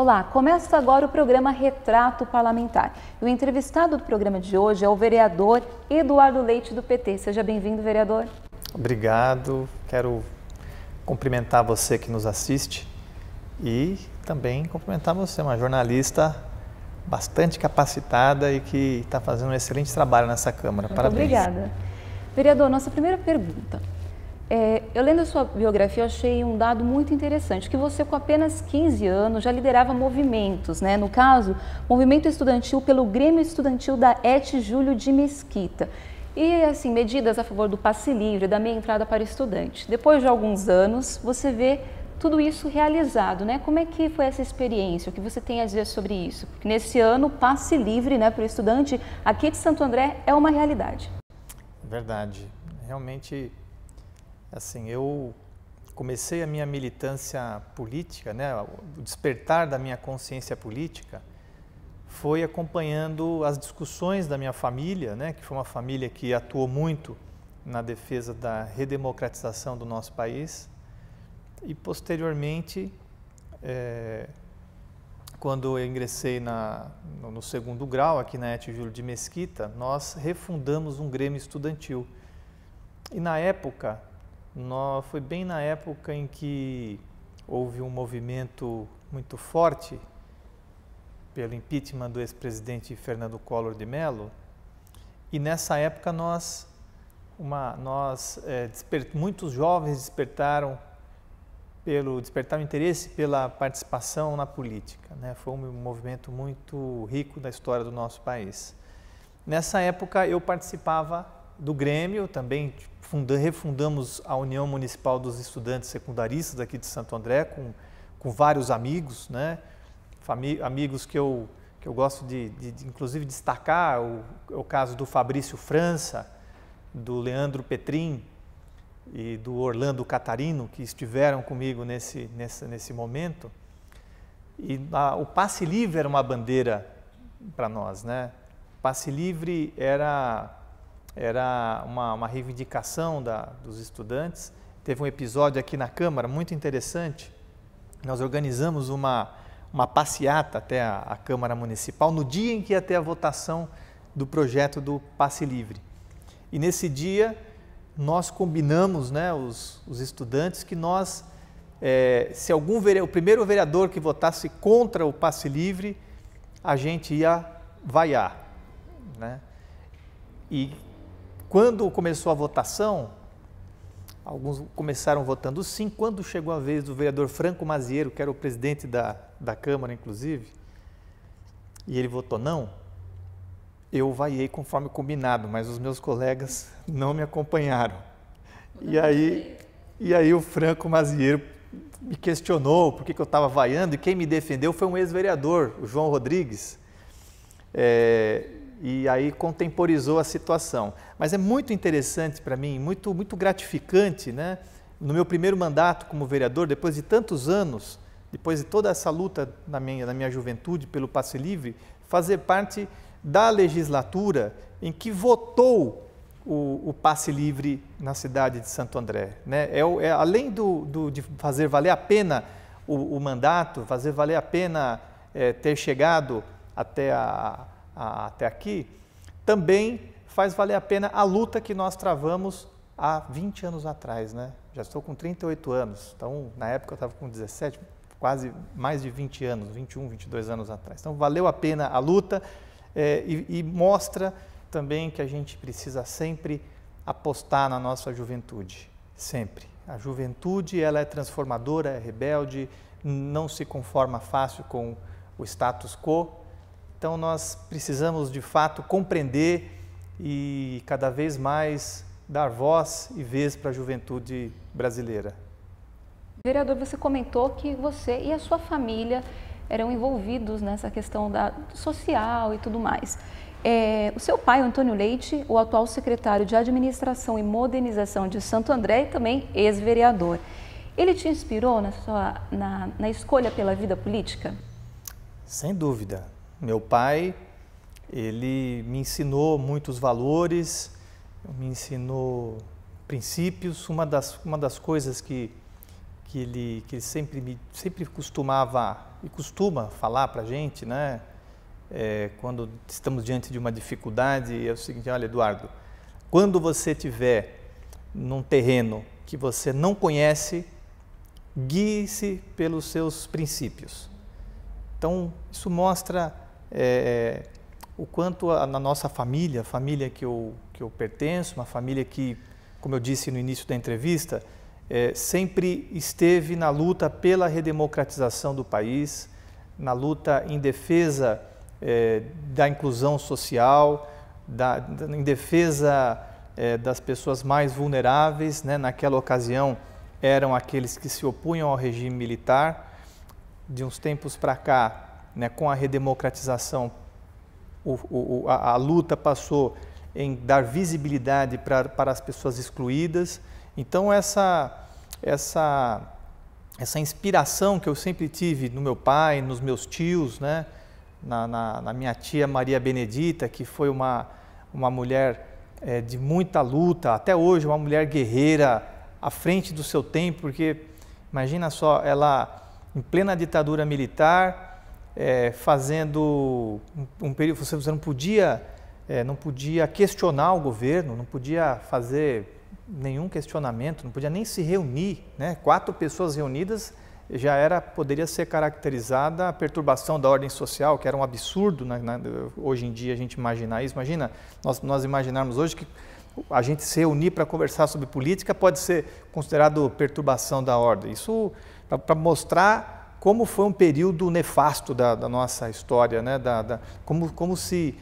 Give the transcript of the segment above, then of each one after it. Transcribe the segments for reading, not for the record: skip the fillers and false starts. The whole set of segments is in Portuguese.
Olá, começa agora o programa Retrato Parlamentar. O entrevistado do programa de hoje é o vereador Eduardo Leite, do PT. Seja bem-vindo, vereador. Obrigado, quero cumprimentar você que nos assiste e também cumprimentar você, uma jornalista bastante capacitada e que está fazendo um excelente trabalho nessa Câmara. Muito Parabéns. Obrigada. Vereador, nossa primeira pergunta. Eu lendo a sua biografia, eu achei um dado muito interessante, que você com apenas 15 anos já liderava movimentos, né? No caso, movimento estudantil pelo Grêmio Estudantil da ET Júlio de Mesquita. E, assim, medidas a favor do passe livre, da meia entrada para estudante. Depois de alguns anos, você vê tudo isso realizado, né? Como é que foi essa experiência? O que você tem a dizer sobre isso? Porque nesse ano, o passe livre, né, para o estudante aqui de Santo André é uma realidade. Verdade. Realmente, assim, eu comecei a minha militância política, né? O despertar da minha consciência política foi acompanhando as discussões da minha família, né? Que foi uma família que atuou muito na defesa da redemocratização do nosso país. E, posteriormente, quando eu ingressei no segundo grau, aqui na ET Júlio de Mesquita, nós refundamos um Grêmio Estudantil. E, na época, foi bem na época em que houve um movimento muito forte pelo impeachment do ex-presidente Fernando Collor de Mello. E, nessa época, muitos jovens despertaram interesse pela participação na política, né? Foi um movimento muito rico da história do nosso país. Nessa época eu participava do Grêmio, também refundamos a União Municipal dos Estudantes Secundaristas aqui de Santo André, com vários amigos, né? Amigos que eu gosto de inclusive destacar, o caso do Fabrício França, do Leandro Petrin e do Orlando Catarino, que estiveram comigo nesse momento. E o passe livre era uma bandeira para nós, né? O passe livre era uma reivindicação dos estudantes. Teve um episódio aqui na Câmara muito interessante. Nós organizamos uma passeata até a Câmara Municipal no dia em que ia ter a votação do projeto do passe livre. E nesse dia nós combinamos, né, os estudantes, que se o primeiro vereador que votasse contra o passe livre, a gente ia vaiar, né? E quando começou a votação, alguns começaram votando sim. Quando chegou a vez do vereador Franco Mazieiro, que era o presidente da Câmara, inclusive, e ele votou não, eu vaiei conforme combinado, mas os meus colegas não me acompanharam. E aí o Franco Mazieiro me questionou por que eu estava vaiando, e quem me defendeu foi um ex-vereador, o João Rodrigues, e aí contemporizou a situação. Mas é muito interessante para mim, muito gratificante, né? No meu primeiro mandato como vereador, depois de tantos anos, depois de toda essa luta na minha juventude pelo passe livre, fazer parte da legislatura em que votou o passe livre na cidade de Santo André, né? Além de fazer valer a pena o mandato, fazer valer a pena ter chegado até aqui, também faz valer a pena a luta que nós travamos há 20 anos atrás, né? Já estou com 38 anos, então na época eu estava com 17, quase mais de 20 anos, 21, 22 anos atrás. Então valeu a pena a luta. E mostra também que a gente precisa sempre apostar na nossa juventude, sempre. A juventude, ela é transformadora, é rebelde, não se conforma fácil com o status quo. Então nós precisamos de fato compreender e cada vez mais dar voz e vez para a juventude brasileira. Vereador, você comentou que você e a sua família eram envolvidos nessa questão social e tudo mais. O seu pai, Antônio Leite, o atual secretário de Administração e Modernização de Santo André e também ex-vereador, ele te inspirou na escolha pela vida política? Sem dúvida. Meu pai, ele me ensinou muitos valores, me ensinou princípios. Uma das coisas que ele sempre costumava e costuma falar para a gente, né? Quando estamos diante de uma dificuldade, é o seguinte: olha, Eduardo, quando você estiver num terreno que você não conhece, guie-se pelos seus princípios. Então, isso mostra o quanto na nossa família, a família que eu pertenço, uma família que, como eu disse no início da entrevista, sempre esteve na luta pela redemocratização do país, na luta em defesa da inclusão social, em defesa das pessoas mais vulneráveis, né? Naquela ocasião eram aqueles que se opunham ao regime militar. De uns tempos para cá, né, com a redemocratização, a luta passou em dar visibilidade para as pessoas excluídas. Então essa inspiração que eu sempre tive no meu pai, nos meus tios, né, na minha tia Maria Benedita, que foi uma mulher de muita luta, até hoje uma mulher guerreira à frente do seu tempo, porque imagina só, ela em plena ditadura militar, fazendo um período, você não podia questionar o governo, não podia fazer nenhum questionamento, não podia nem se reunir, né? 4 pessoas reunidas poderia ser caracterizada a perturbação da ordem social, que era um absurdo, né? Hoje em dia a gente imaginar isso. Imagina nós imaginarmos hoje que a gente se reunir para conversar sobre política pode ser considerado perturbação da ordem. Isso para mostrar como foi um período nefasto da nossa história, né? Como se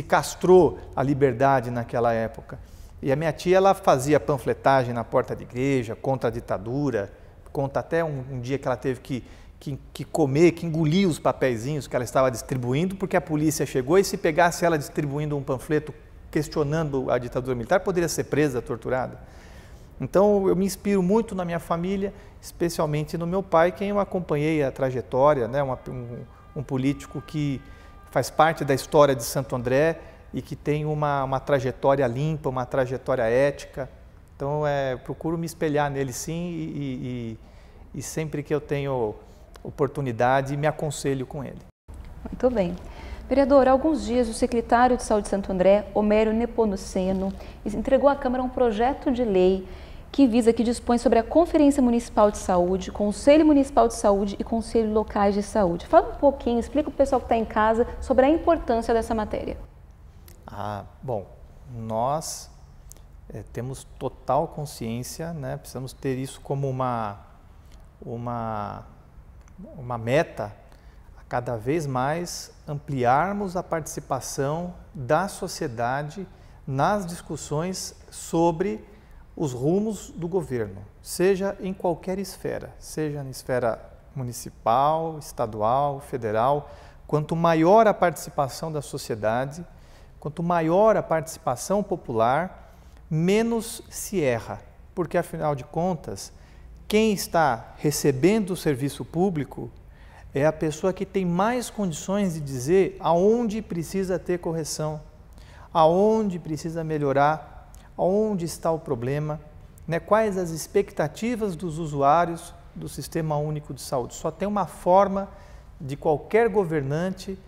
castrou a liberdade naquela época. E a minha tia, ela fazia panfletagem na porta de igreja contra a ditadura, conta até um dia que ela teve que comer, que engolir os papeizinhos que ela estava distribuindo, porque a polícia chegou e se pegasse ela distribuindo um panfleto questionando a ditadura militar, poderia ser presa, torturada. Então, eu me inspiro muito na minha família, especialmente no meu pai, quem eu acompanhei a trajetória, né? Um político que faz parte da história de Santo André e que tem uma trajetória limpa, uma trajetória ética. Então, procuro me espelhar nele sim e sempre que eu tenho oportunidade, me aconselho com ele. Muito bem. Vereador, há alguns dias o secretário de Saúde de Santo André, Homero Nepomuceno, entregou à Câmara um projeto de lei que dispõe sobre a Conferência Municipal de Saúde, Conselho Municipal de Saúde e Conselho Locais de Saúde. Fala um pouquinho, explica para o pessoal que está em casa sobre a importância dessa matéria. Bom, nós temos total consciência, né? Precisamos ter isso como uma meta, a cada vez mais ampliarmos a participação da sociedade nas discussões sobre os rumos do governo, seja em qualquer esfera, seja na esfera municipal, estadual, federal. Quanto maior a participação da sociedade, quanto maior a participação popular, menos se erra, porque afinal de contas, quem está recebendo o serviço público é a pessoa que tem mais condições de dizer aonde precisa ter correção, aonde precisa melhorar, aonde está o problema, né? Quais as expectativas dos usuários do Sistema Único de Saúde. Só tem uma forma de qualquer governante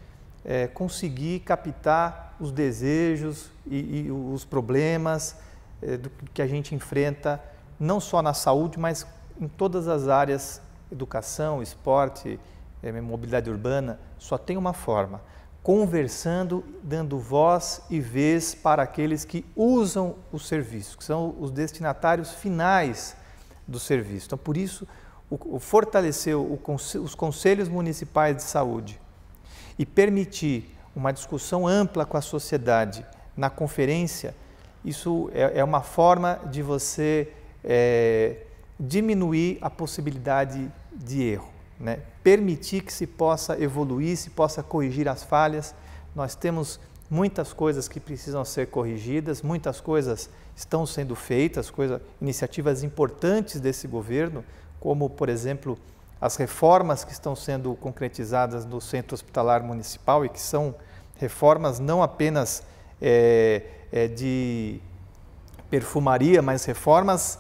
conseguir captar os desejos e os problemas que a gente enfrenta, não só na saúde, mas em todas as áreas, educação, esporte, mobilidade urbana. Só tem uma forma: conversando, dando voz e vez para aqueles que usam o serviço, que são os destinatários finais do serviço. Então, por isso, fortalecer os conselhos municipais de saúde e permitir uma discussão ampla com a sociedade na conferência, isso é uma forma de você diminuir a possibilidade de erro, né? Permitir que se possa evoluir, se possa corrigir as falhas. Nós temos muitas coisas que precisam ser corrigidas, muitas coisas estão sendo feitas, iniciativas importantes desse governo, como, por exemplo, as reformas que estão sendo concretizadas no Centro Hospitalar Municipal e que são reformas não apenas de perfumaria, mas reformas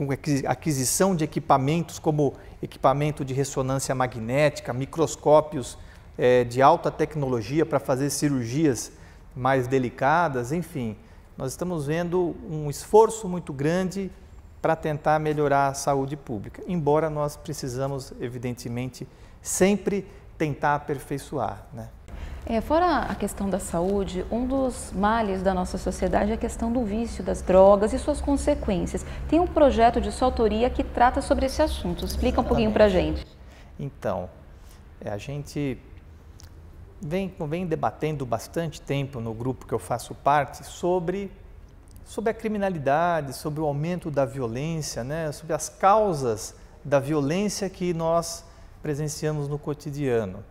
com aquisição de equipamentos como equipamento de ressonância magnética, microscópios de alta tecnologia para fazer cirurgias mais delicadas, enfim. Nós estamos vendo um esforço muito grande para tentar melhorar a saúde pública, embora nós precisamos, evidentemente, sempre tentar aperfeiçoar, né? Fora a questão da saúde, um dos males da nossa sociedade é a questão do vício das drogas e suas consequências. Tem um projeto de sua autoria que trata sobre esse assunto. Explica um pouquinho para a gente. Então, a gente vem debatendo bastante tempo no grupo que eu faço parte sobre a criminalidade, sobre o aumento da violência, né? Sobre as causas da violência que nós presenciamos no cotidiano.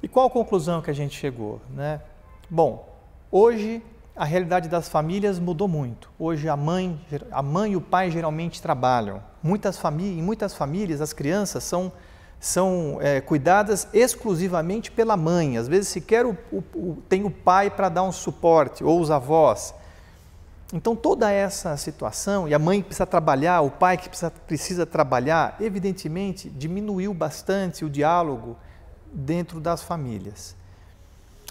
E qual a conclusão que a gente chegou, né? Bom, hoje a realidade das famílias mudou muito. Hoje a mãe e o pai geralmente trabalham. Em muitas famílias as crianças são cuidadas exclusivamente pela mãe. Às vezes sequer tem o pai para dar um suporte, ou os avós. Então toda essa situação, e a mãe precisa trabalhar, o pai que precisa trabalhar, evidentemente diminuiu bastante o diálogo dentro das famílias.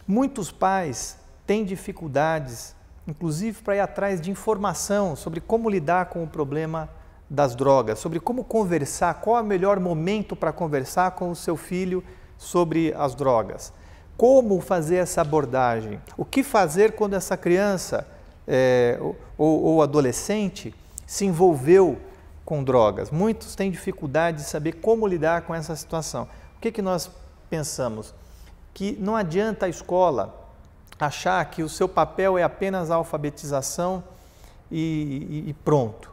Muitos pais têm dificuldades, inclusive para ir atrás de informação sobre como lidar com o problema das drogas, sobre como conversar, qual é o melhor momento para conversar com o seu filho sobre as drogas, como fazer essa abordagem, o que fazer quando essa criança ou adolescente se envolveu com drogas. Muitos têm dificuldade de saber como lidar com essa situação. O que nós pensamos? Que não adianta a escola achar que o seu papel é apenas a alfabetização e pronto.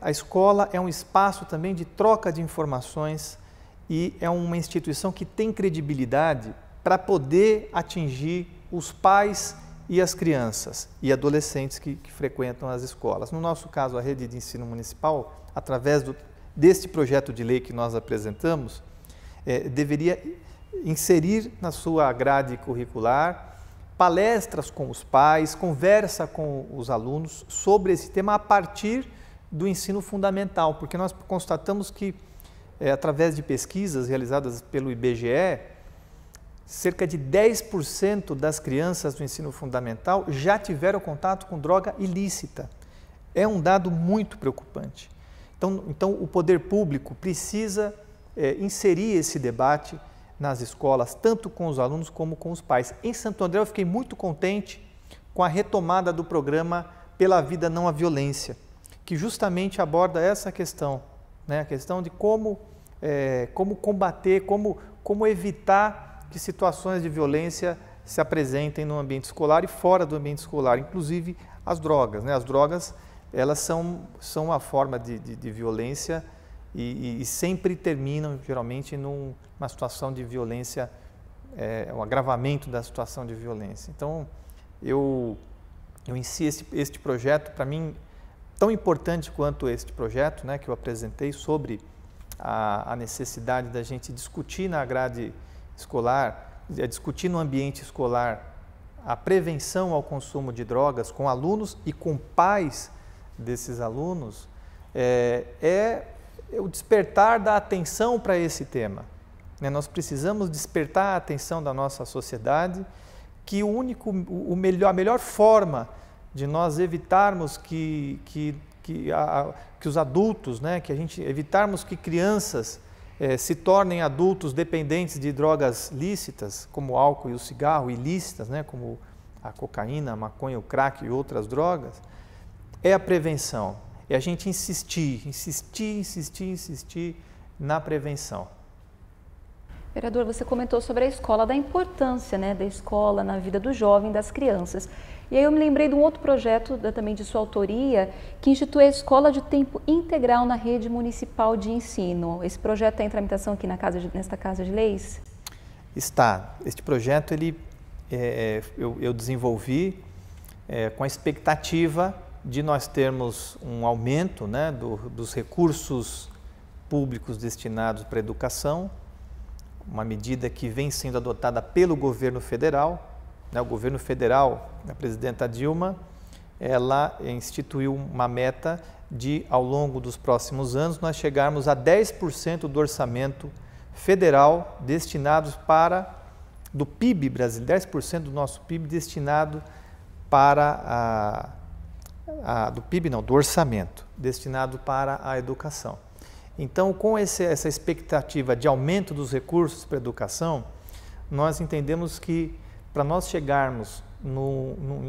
A escola é um espaço também de troca de informações e é uma instituição que tem credibilidade para poder atingir os pais e as crianças e adolescentes que frequentam as escolas. No nosso caso, a Rede de Ensino Municipal, através deste projeto de lei que nós apresentamos, deveria inserir na sua grade curricular palestras com os pais, conversa com os alunos sobre esse tema a partir do ensino fundamental, porque nós constatamos que, através de pesquisas realizadas pelo IBGE, cerca de 10% das crianças do ensino fundamental já tiveram contato com droga ilícita. É um dado muito preocupante. Então o poder público precisa inserir esse debate nas escolas, tanto com os alunos como com os pais. Em Santo André eu fiquei muito contente com a retomada do programa Pela Vida Não à Violência, que justamente aborda essa questão, né? A questão de como combater, como evitar que situações de violência se apresentem no ambiente escolar e fora do ambiente escolar, inclusive as drogas, né? As drogas, elas são uma forma de violência e sempre terminam, geralmente, numa situação de violência, um agravamento da situação de violência. Então, eu em si, este projeto, para mim, tão importante quanto este projeto, né, que eu apresentei sobre a necessidade da gente discutir na grade escolar, discutir no ambiente escolar a prevenção ao consumo de drogas com alunos e com pais desses alunos, é o despertar da atenção para esse tema. Nós precisamos despertar a atenção da nossa sociedade que a melhor forma de nós evitarmos que os adultos, né, evitarmos que crianças se tornem adultos dependentes de drogas lícitas, como o álcool e o cigarro, ilícitas, né, como a cocaína, a maconha, o crack e outras drogas, é a prevenção. É a gente insistir na prevenção. Vereador, você comentou sobre a escola, da importância, né, da escola na vida do jovem, das crianças. E aí eu me lembrei de um outro projeto, também de sua autoria, que institui a escola de tempo integral na rede municipal de ensino. Esse projeto está em tramitação aqui nesta Casa de Leis? Está. Este projeto eu desenvolvi com a expectativa de nós termos um aumento, né, dos recursos públicos destinados para a educação, uma medida que vem sendo adotada pelo governo federal. O governo federal, a presidenta Dilma, ela instituiu uma meta de, ao longo dos próximos anos, nós chegarmos a 10% do orçamento federal destinados para, do PIB brasileiro, 10% do nosso PIB destinado para do PIB não, do orçamento, destinado para a educação. Então, com essa expectativa de aumento dos recursos para a educação, nós entendemos que para nós chegarmos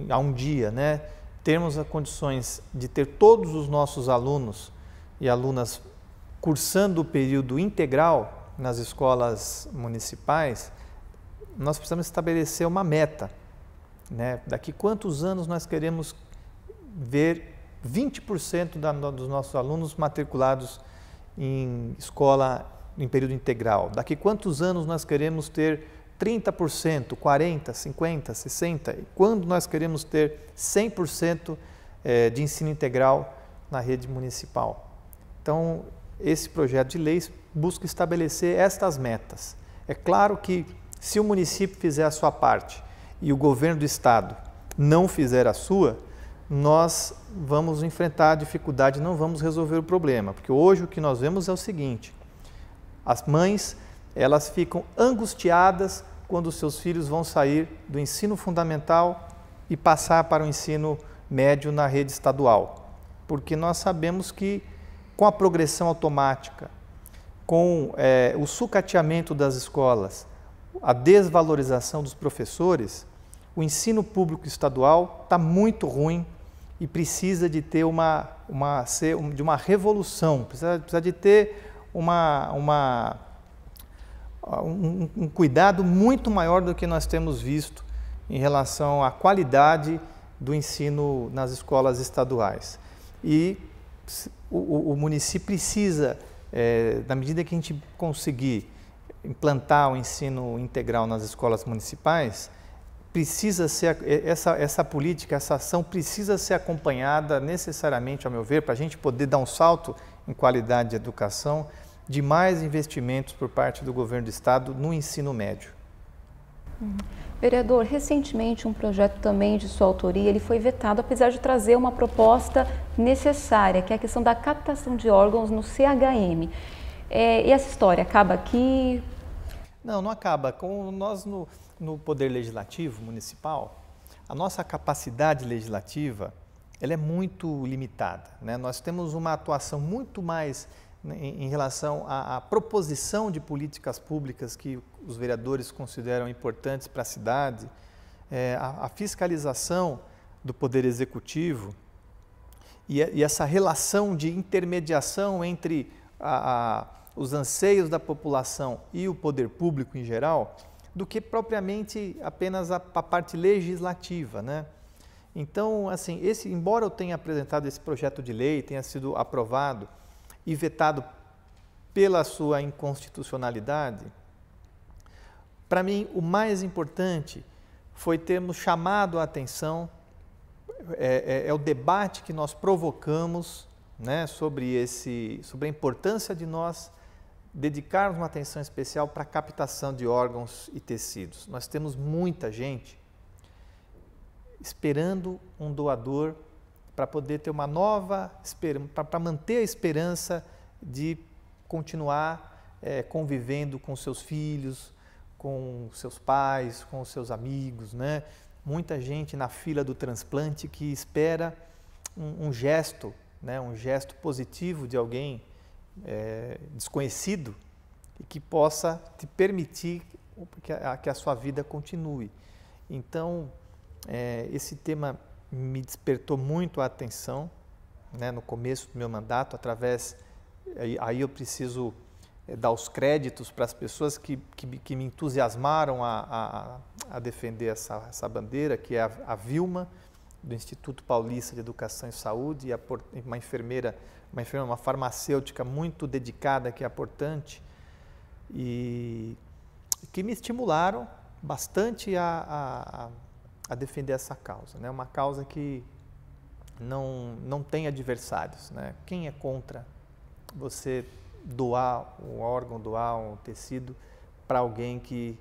a um dia, né, termos as condições de ter todos os nossos alunos e alunas cursando o período integral nas escolas municipais, nós precisamos estabelecer uma meta, né? Daqui quantos anos nós queremos ver 20% dos nossos alunos matriculados em escola em período integral? Daqui quantos anos nós queremos ter 30%, 40%, 50%, 60%? E quando nós queremos ter 100% de ensino integral na rede municipal? Então, esse projeto de lei busca estabelecer estas metas. É claro que se o município fizer a sua parte e o governo do estado não fizer a sua, nós vamos enfrentar a dificuldade, não vamos resolver o problema, porque hoje o que nós vemos é o seguinte: as mães, elas ficam angustiadas quando os seus filhos vão sair do ensino fundamental e passar para o ensino médio na rede estadual, porque nós sabemos que com a progressão automática, com o sucateamento das escolas, a desvalorização dos professores, o ensino público estadual está muito ruim e precisa de ter uma revolução, precisa de ter um cuidado muito maior do que nós temos visto em relação à qualidade do ensino nas escolas estaduais. E o município precisa, na medida que a gente conseguir implantar o ensino integral nas escolas municipais, precisa ser essa política, essa ação precisa ser acompanhada necessariamente, ao meu ver, para a gente poder dar um salto em qualidade de educação, de mais investimentos por parte do governo do estado no ensino médio. Vereador, recentemente um projeto também de sua autoria, ele foi vetado, apesar de trazer uma proposta necessária, que é a questão da captação de órgãos no CHM. E essa história acaba aqui? Não, não acaba. Com nós no Poder Legislativo Municipal, a nossa capacidade legislativa ela é muito limitada, né? Nós temos uma atuação muito mais em relação à proposição de políticas públicas que os vereadores consideram importantes para a cidade, a fiscalização do Poder Executivo e essa relação de intermediação entre os anseios da população e o poder público em geral, do que propriamente apenas a parte legislativa, né? Então, assim, embora eu tenha apresentado esse projeto de lei, tenha sido aprovado e vetado pela sua inconstitucionalidade, para mim o mais importante foi termos chamado a atenção, o debate que nós provocamos, né, sobre a importância de nós dedicarmos uma atenção especial para a captação de órgãos e tecidos. Nós temos muita gente esperando um doador para poder ter uma nova esperança, para manter a esperança de continuar convivendo com seus filhos, com seus pais, com seus amigos, né? Muita gente na fila do transplante que espera um gesto, né? Um gesto positivo de alguém desconhecido e que possa te permitir que a sua vida continue. Então, esse tema me despertou muito a atenção, né, no começo do meu mandato, aí eu preciso dar os créditos para as pessoas que me entusiasmaram a defender essa bandeira, que é a Vilma, do Instituto Paulista de Educação e Saúde, e uma farmacêutica muito dedicada, que é a Portante, e que me estimularam bastante a defender essa causa, né? Uma causa que não tem adversários, né? Quem é contra você doar um órgão, doar um tecido para alguém que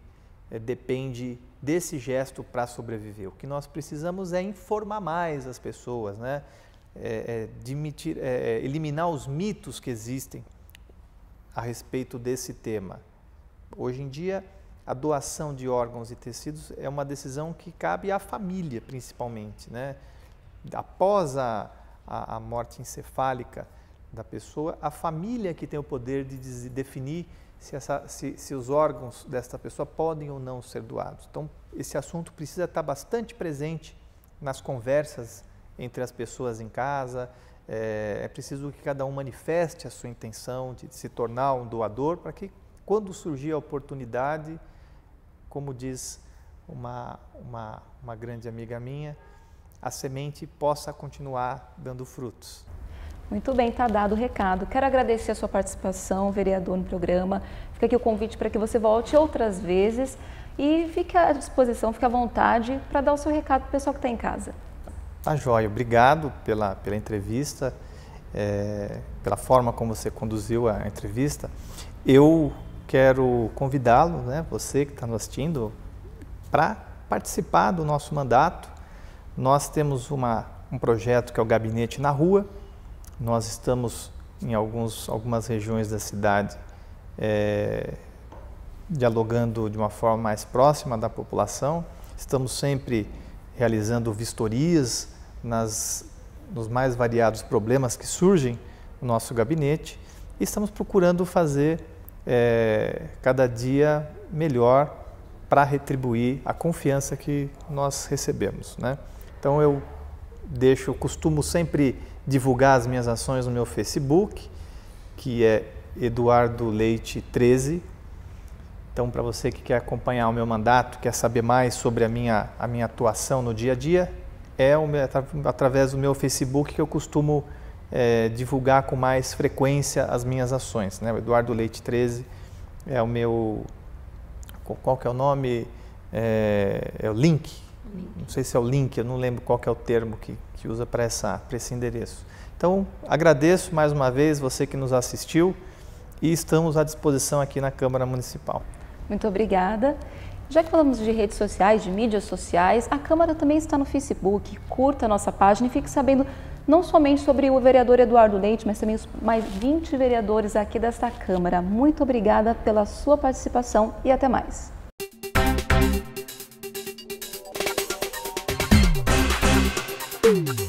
depende desse gesto para sobreviver? O que nós precisamos é informar mais as pessoas, né? eliminar os mitos que existem a respeito desse tema. Hoje em dia, a doação de órgãos e tecidos é uma decisão que cabe à família, principalmente, né? Após a morte encefálica da pessoa, a família que tem o poder de definir se os órgãos desta pessoa podem ou não ser doados. Então, esse assunto precisa estar bastante presente nas conversas entre as pessoas em casa. É preciso que cada um manifeste a sua intenção de se tornar um doador, para que, quando surgir a oportunidade, como diz uma grande amiga minha, a semente possa continuar dando frutos. Muito bem, está dado o recado. Quero agradecer a sua participação, vereador, no programa. Fica aqui o convite para que você volte outras vezes e fique à disposição, fique à vontade para dar o seu recado para o pessoal que está em casa. Tá joia, obrigado pela entrevista, pela forma como você conduziu a entrevista. Eu quero convidá-lo, né, você que está nos assistindo, para participar do nosso mandato. Nós temos um projeto que é o Gabinete na Rua. Nós estamos em algumas regiões da cidade dialogando de uma forma mais próxima da população. Estamos sempre realizando vistorias nos mais variados problemas que surgem no nosso gabinete e estamos procurando fazer cada dia melhor para retribuir a confiança que nós recebemos, né? Então eu costumo sempre divulgar as minhas ações no meu Facebook, que é Eduardo Leite 13. Então, para você que quer acompanhar o meu mandato, quer saber mais sobre a minha atuação no dia a dia, através do meu Facebook que eu costumo divulgar com mais frequência as minhas ações, né? O Eduardo Leite 13 é o meu... Qual que é o nome? É o link. Não sei se é o link, eu não lembro qual que é o termo que usa para esse endereço. Então, agradeço mais uma vez você que nos assistiu e estamos à disposição aqui na Câmara Municipal. Muito obrigada. Já que falamos de redes sociais, de mídias sociais, a Câmara também está no Facebook. Curta a nossa página e fique sabendo não somente sobre o vereador Eduardo Leite, mas também os mais 20 vereadores aqui desta Câmara. Muito obrigada pela sua participação e até mais. Thank you.